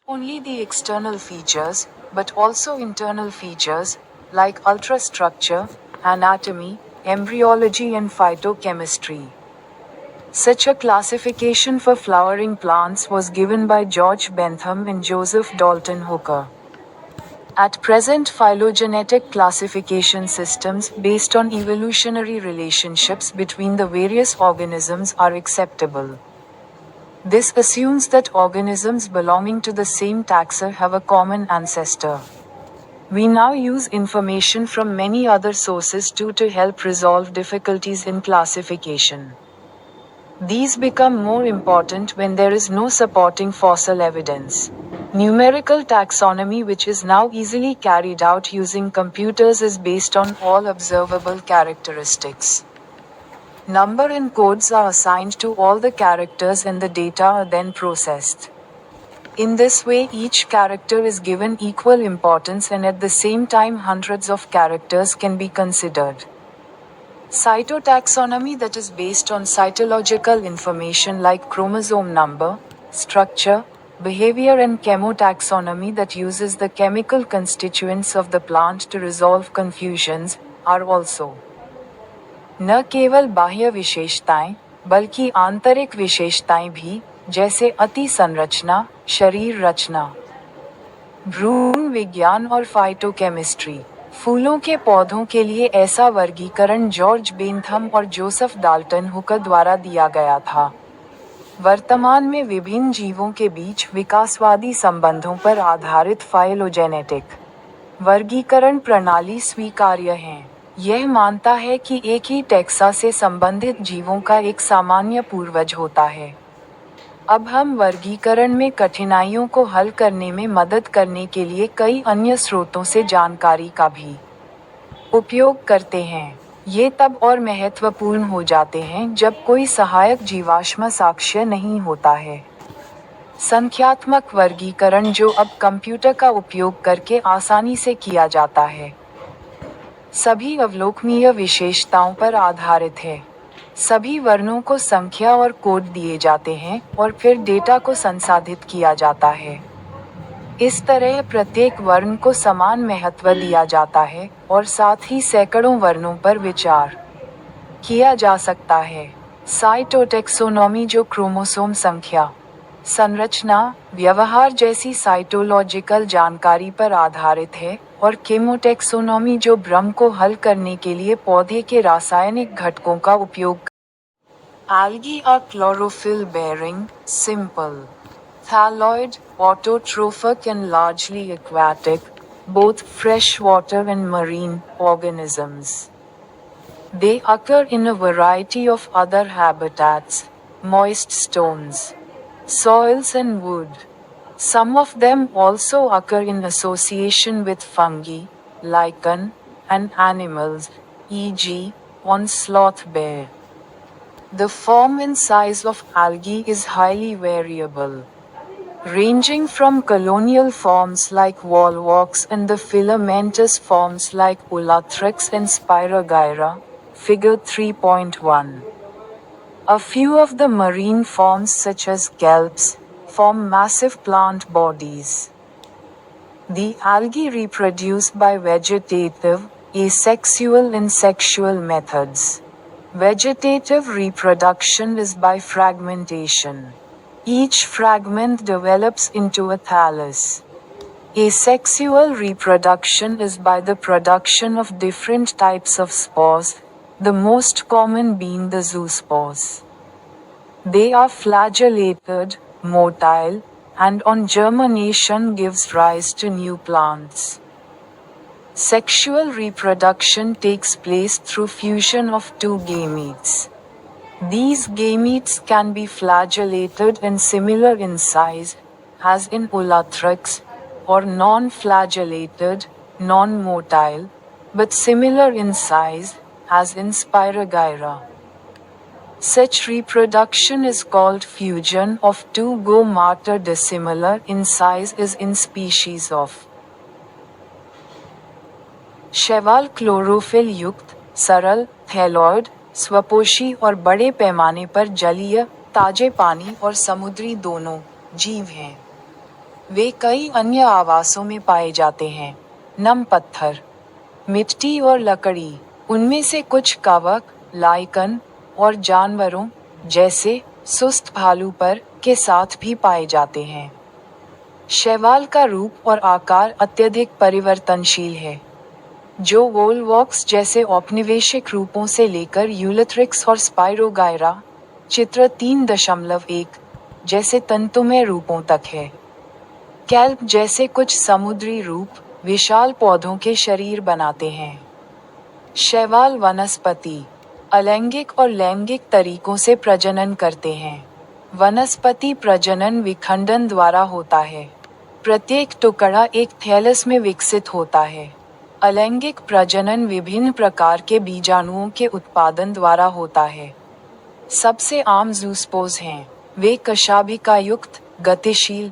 Only the external features, but also internal features, like ultrastructure, anatomy, embryology and phytochemistry. Such a classification for flowering plants was given by George Bentham and Joseph Dalton Hooker. At present, phylogenetic classification systems based on evolutionary relationships between the various organisms are acceptable. This assumes that organisms belonging to the same taxa have a common ancestor. We now use information from many other sources too to help resolve difficulties in classification. These become more important when there is no supporting fossil evidence. Numerical taxonomy, which is now easily carried out using computers, is based on all observable characteristics. Number and codes are assigned to all the characters and the data are then processed. In this way, each character is given equal importance and at the same time hundreds of characters can be considered. Cytotaxonomy, that is based on cytological information like chromosome number, structure, behavior, and chemotaxonomy that uses the chemical constituents of the plant to resolve confusions, are also. न केवल बाह्य विशेषताएं, बल्कि आंतरिक विशेषताएं भी, जैसे अति संरचना, शरीर रचना, भ्रूण विज्ञान और फाइटोकेमिस्ट्री। फूलों के पौधों के लिए ऐसा वर्गीकरण जॉर्ज बेंथम और जोसेफ डाल्टन हुकर द्वारा दिया गया था। वर्तमान में विभिन्न जीवों के बीच विकासवादी संबंधों पर आधारित फाइलोजेनेटिक वर्गीकरण प्रणाली स्वीकार्य है। यह मानता है कि एक ही टैक्सा से संबंधित जीवों का एक सामान्य पूर्वज होता है। अब हम वर्गीकरण में कठिनाइयों को हल करने में मदद करने के लिए कई अन्य स्रोतों से जानकारी का भी उपयोग करते हैं। ये तब और महत्वपूर्ण हो जाते हैं जब कोई सहायक जीवाश्म साक्ष्य नहीं होता है। संख्यात्मक वर्गीकरण, जो अब कंप्यूटर का उपयोग करके आसानी से किया जाता है, सभी अवलोकनीय विशेषताओं पर आधारित है। सभी वर्णों को संख्या और कोड दिए जाते हैं और फिर डेटा को संसाधित किया जाता है। इस तरह प्रत्येक वर्ण को समान महत्व दिया जाता है और साथ ही सैकड़ों वर्णों पर विचार किया जा सकता है। साइटोटैक्सोनॉमी, जो क्रोमोसोम संख्या, संरचना, व्यवहार जैसी साइटोलॉजिकल जानकारी पर आधारित है, और केमोटैक्सोनॉमी, जो भ्रम को हल करने के लिए पौधे के रासायनिक घटकों का उपयोग। Algae are chlorophyll bearing, simple, thalloid, autotrophic and largely aquatic, both freshwater and marine, organisms. They occur in a variety of other habitats, moist stones, soils and wood. Some of them also occur in association with fungi, lichen, and animals, e.g., on sloth bear. The form and size of algae is highly variable, ranging from colonial forms like wallworks and the filamentous forms like Ulatrix and Spirogyra, figure 3.1. A few of the marine forms such as kelps form massive plant bodies. The algae reproduce by vegetative, asexual and sexual methods. Vegetative reproduction is by fragmentation. Each fragment develops into a thallus. Asexual reproduction is by the production of different types of spores, the most common being the zoospores. They are flagellated, motile, and on germination gives rise to new plants. Sexual reproduction takes place through fusion of two gametes. These gametes can be flagellated and similar in size, as in Ulatrix, or non-flagellated, non-motile, but similar in size, as in Spirogyra. Such reproduction is called fusion of two gametes dissimilar in size is in species of शैवाल chlorophyll युक्त, सरल, thalloid, स्वपोषी और बड़े पैमाने पर जलीय, ताजे पानी और समुद्री दोनों जीव हैं। वे कई अन्य आवासों में पाए जाते हैं। नम पत्थर, मिट्टी और लकड़ी, उनमें से कुछ कवक, लाइकन और जानवरों जैसे सुस्त भालू पर के साथ भी पाए जाते हैं। शैवाल का रूप और आकार अत्यधिक परिवर्तनशील है, जो वोलवॉक्स जैसे औपनिवेशिक रूपों से लेकर यूलिथ्रिक्स और स्पाइरोगायरा चित्र 3.1 जैसे तंतुमय रूपों तक है। कैल्प जैसे कुछ समुद्री रूप विशाल पौधों के शरीर बनाते हैं। शैवाल वनस्पति, अलैंगिक और लैंगिक तरीकों से प्रजनन करते हैं। वनस्पति प्रजनन विखंडन द्वारा होता है। प्रत्येक टुकड़ा एक थैलस में विकसित होता है। अलैंगिक प्रजनन विभिन्न प्रकार के बीजाणुओं के उत्पादन द्वारा होता है। सबसे आम जूस्पोज हैं। वे कशाभिका युक्त, गतिशील,